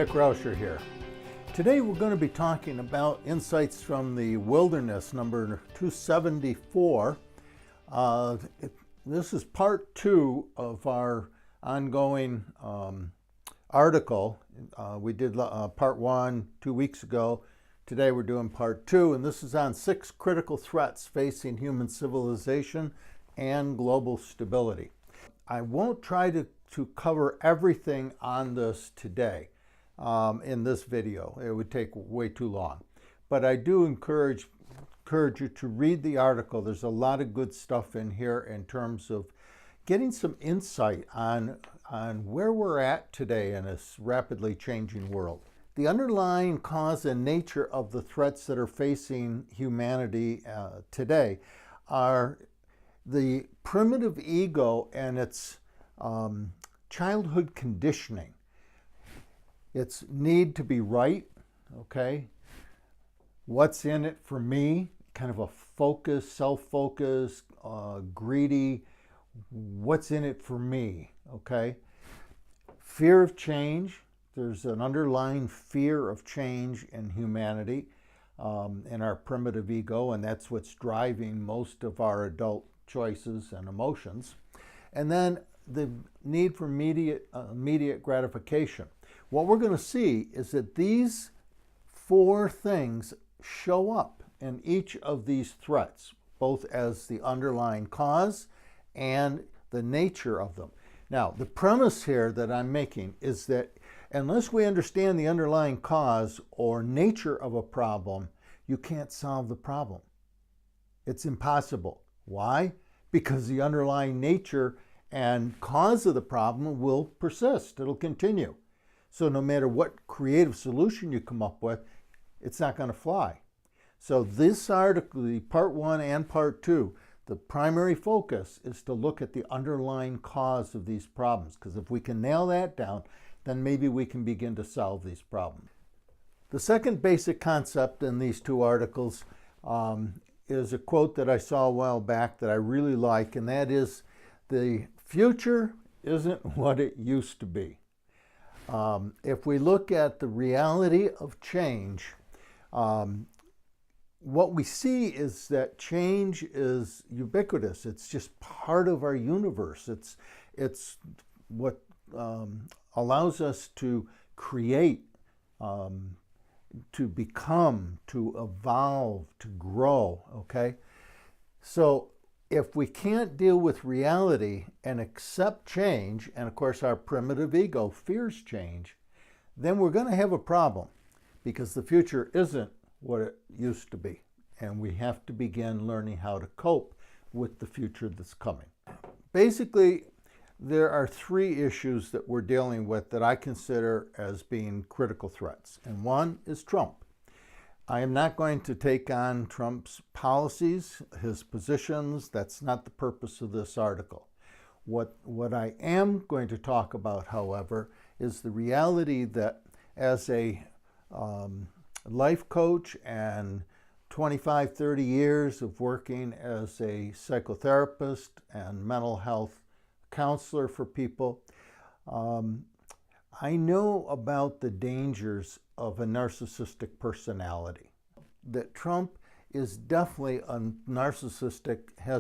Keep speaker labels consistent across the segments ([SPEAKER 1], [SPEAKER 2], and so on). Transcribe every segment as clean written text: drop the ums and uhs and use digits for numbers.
[SPEAKER 1] Dick Rauscher here. Today we're going to be talking about insights from the Wilderness, number 274. This is part 2 of our ongoing article. We did part 1 2 weeks ago. Today we're doing part 2, and this is on 6 critical threats facing human civilization and global stability. I won't try to cover everything on this today in this video. It would take way too long. But I do encourage you to read the article. There's a lot of good stuff in here in terms of getting some insight on where we're at today in this rapidly changing world. The underlying cause and nature of the threats that are facing humanity today are the primitive ego and its childhood conditioning. Its need to be right, okay? What's in it for me? Kind of a focus, self-focus, greedy. What's in it for me, okay? Fear of change. There's an underlying fear of change in humanity, in our primitive ego, and that's what's driving most of our adult choices and emotions. And then the need for immediate gratification. What we're going to see is that these 4 things show up in each of these threats, both as the underlying cause and the nature of them. Now, the premise here that I'm making is that unless we understand the underlying cause or nature of a problem, you can't solve the problem. It's impossible. Why? Because the underlying nature and cause of the problem will persist. It'll continue. So no matter what creative solution you come up with, it's not going to fly. So this article, the part 1 and part 2, the primary focus is to look at the underlying cause of these problems. Because if we can nail that down, then maybe we can begin to solve these problems. The second basic concept in these 2 articles is a quote that I saw a while back that I really like, and that is, the future isn't what it used to be. If we look at the reality of change, what we see is that change is ubiquitous. It's just part of our universe. It's what allows us to create, to become, to evolve, to grow, okay? So if we can't deal with reality and accept change, and of course our primitive ego fears change, then we're going to have a problem, because the future isn't what it used to be. And we have to begin learning how to cope with the future that's coming. Basically, there are 3 issues that we're dealing with that I consider as being critical threats. And one is Trump. I am not going to take on Trump's policies, his positions. That's not the purpose of this article. What I am going to talk about, however, is the reality that as a life coach and 25, 30 years of working as a psychotherapist and mental health counselor for people, I know about the dangers of a narcissistic personality. That Trump is definitely has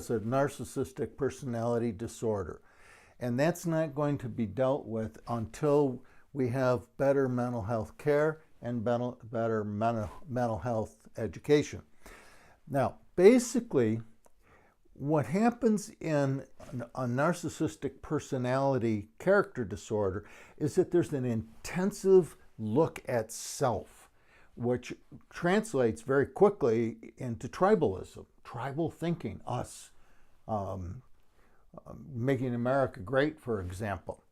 [SPEAKER 1] a narcissistic personality disorder. And that's not going to be dealt with until we have better mental health care and better mental health education. Now, basically, what happens in a narcissistic personality character disorder is that there's an intensive look at self, which translates very quickly into tribalism, tribal thinking, us, making America great, for example.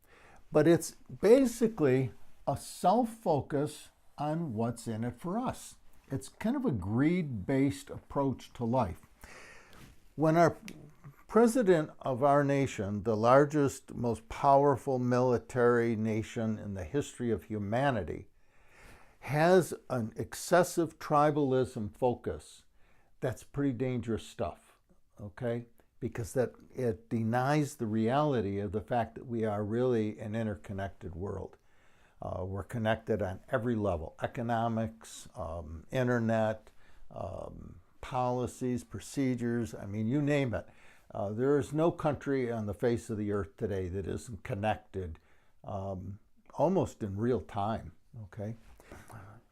[SPEAKER 1] But it's basically a self-focus on what's in it for us. It's kind of a greed-based approach to life. When our president of our nation, the largest, most powerful military nation in the history of humanity, has an excessive tribalism focus, that's pretty dangerous stuff, okay? Because it denies the reality of the fact that we are really an interconnected world. We're connected on every level: economics, internet, policies, procedures. I mean, you name it. There is no country on the face of the earth today that isn't connected almost in real time, okay?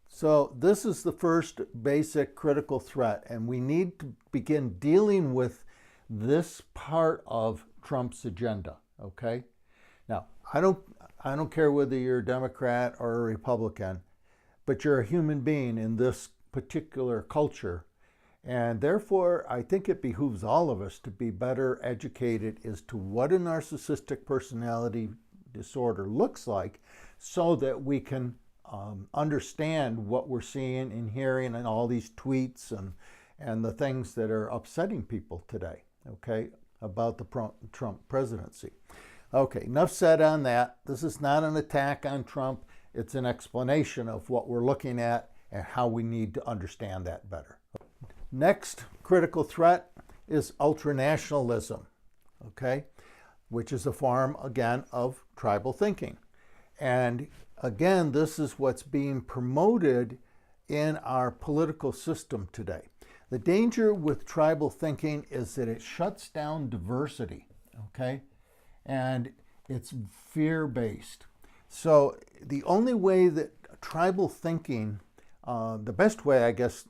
[SPEAKER 1] So this is the first basic critical threat, and we need to begin dealing with this part of Trump's agenda, okay? Now, I don't care whether you're a Democrat or a Republican, but you're a human being in this particular culture. And therefore, I think it behooves all of us to be better educated as to what a narcissistic personality disorder looks like, so that we can understand what we're seeing and hearing and all these tweets and the things that are upsetting people today, okay, about the Trump presidency. Okay, enough said on that. This is not an attack on Trump. It's an explanation of what we're looking at and how we need to understand that better. Next critical threat is ultranationalism, okay, which is a form, again, of tribal thinking. And again, this is what's being promoted in our political system today. The danger with tribal thinking is that it shuts down diversity, okay, and it's fear-based. So the only way that tribal thinking, the best way, I guess,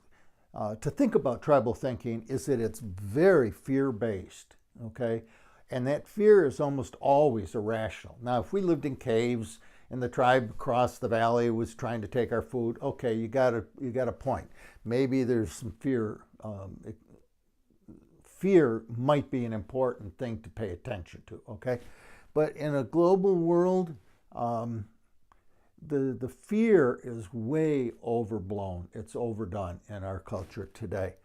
[SPEAKER 1] to think about tribal thinking is that it's very fear-based, okay? And that fear is almost always irrational. Now, if we lived in caves and the tribe across the valley was trying to take our food, okay, you got a point. Maybe there's some fear. Fear might be an important thing to pay attention to, okay? But in a global world, the fear is way overblown. It's overdone in our culture today.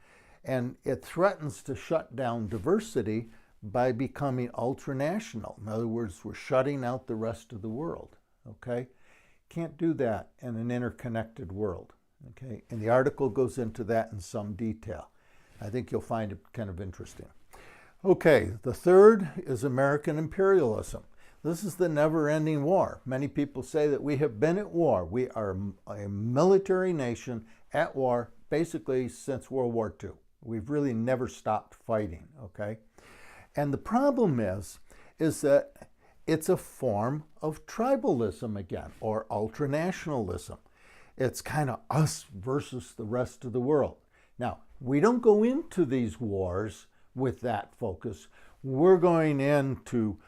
[SPEAKER 1] And it threatens to shut down diversity by becoming ultranational. In other words, we're shutting out the rest of the world, okay? Can't do that in an interconnected world, okay? And the article goes into that in some detail. I think you'll find it kind of interesting. Okay, the third is American imperialism. This is the never-ending war. Many people say that we have been at war. We are a military nation at war basically since World War II. We've really never stopped fighting, okay? And the problem is that it's a form of tribalism again, or ultranationalism. It's kind of us versus the rest of the world. Now, we don't go into these wars with that focus. We're going in to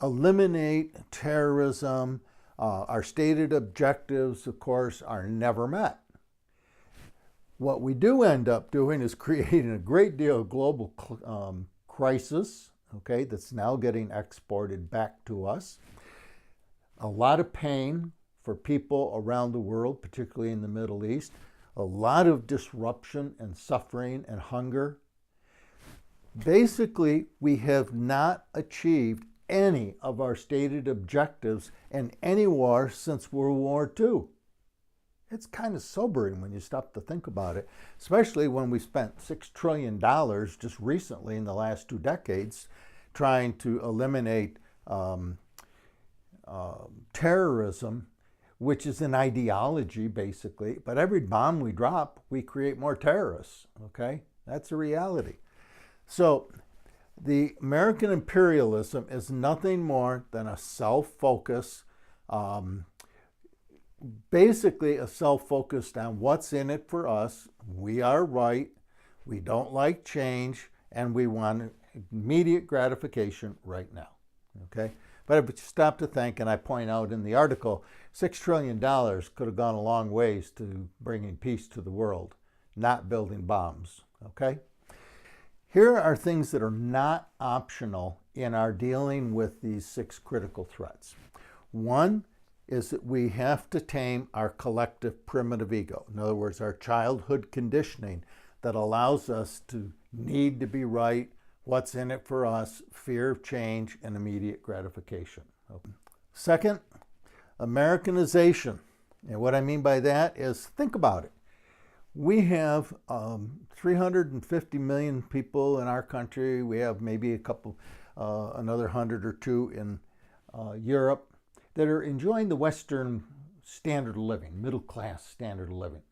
[SPEAKER 1] eliminate terrorism. Our stated objectives, of course, are never met. What we do end up doing is creating a great deal of global crisis, okay, that's now getting exported back to us. A lot of pain for people around the world, particularly in the Middle East. A lot of disruption and suffering and hunger. Basically, we have not achieved any of our stated objectives in any war since World War II. It's kind of sobering when you stop to think about it, especially when we spent $6 trillion just recently in the last 2 decades trying to eliminate terrorism, which is an ideology basically, but every bomb we drop, we create more terrorists, okay? That's a reality. So the American imperialism is nothing more than a self-focus, basically a self-focused on what's in it for us. We are right, we don't like change, and we want immediate gratification right now, okay? But if you stop to think, and I point out in the article, $6 trillion could have gone a long ways to bringing peace to the world, not building bombs, okay? Here are things that are not optional in our dealing with these 6 critical threats. One is that we have to tame our collective primitive ego. In other words, our childhood conditioning that allows us to need to be right, what's in it for us, fear of change, and immediate gratification. Second, Americanization. And what I mean by that is, think about it. We have 350 million people in our country. We have maybe another 100 or 2 in Europe. that are enjoying the Western standard of living, middle class standard of living.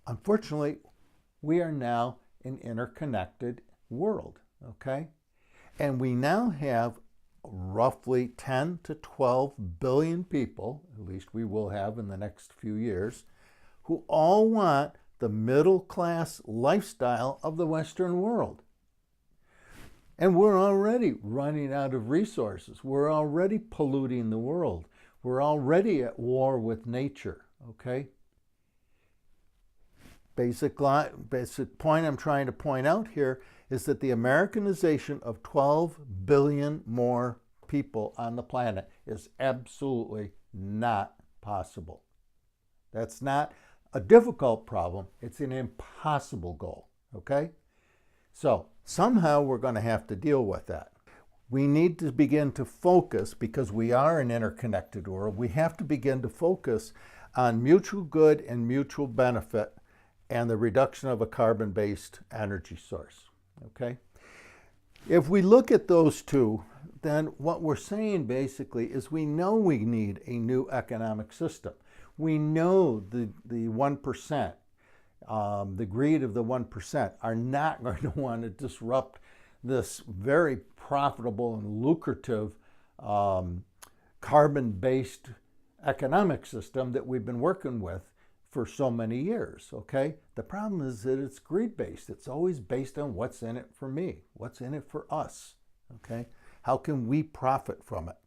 [SPEAKER 1] Unfortunately, we are now an interconnected world, okay? And we now have roughly 10 to 12 billion people, at least we will have in the next few years, who all want the middle class lifestyle of the Western world. And we're already running out of resources. We're already polluting the world. We're already at war with nature, okay? Basic point I'm trying to point out here is that the Americanization of 12 billion more people on the planet is absolutely not possible. That's not a difficult problem. It's an impossible goal, okay? So somehow we're going to have to deal with that. We need to begin to focus, because we are an interconnected world, we have to begin to focus on mutual good and mutual benefit and the reduction of a carbon-based energy source, okay? If we look at those two, then what we're saying basically is we know we need a new economic system. We know the 1%, the greed of the 1% are not going to want to disrupt this very profitable and lucrative carbon-based economic system that we've been working with for so many years, okay? The problem is that it's greed-based. It's always based on what's in it for me, what's in it for us, okay? How can we profit from it,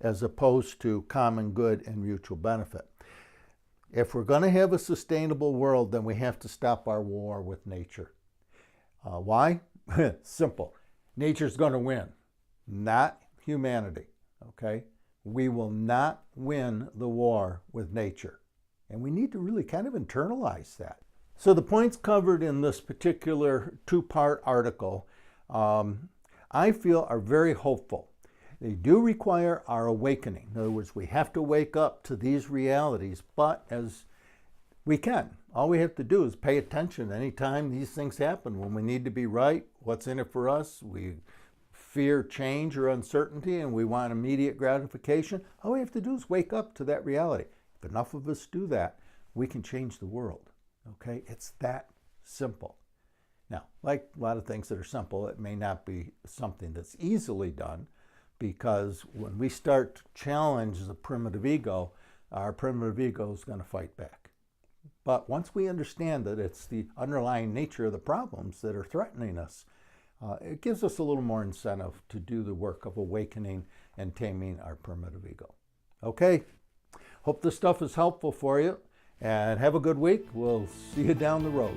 [SPEAKER 1] as opposed to common good and mutual benefit? If we're going to have a sustainable world, then we have to stop our war with nature. Why? Simple. Nature's going to win, not humanity, okay? We will not win the war with nature. And we need to really kind of internalize that. So the points covered in this particular two-part article, I feel are very hopeful. They do require our awakening. In other words, we have to wake up to these realities, but as we can. All we have to do is pay attention anytime these things happen. When we need to be right, what's in it for us? We fear change or uncertainty and we want immediate gratification. All we have to do is wake up to that reality. If enough of us do that, we can change the world, okay? It's that simple. Now, like a lot of things that are simple, it may not be something that's easily done, because when we start to challenge the primitive ego, our primitive ego is going to fight back. But once we understand that it's the underlying nature of the problems that are threatening us, it gives us a little more incentive to do the work of awakening and taming our primitive ego. Okay? Hope this stuff is helpful for you, and have a good week. We'll see you down the road.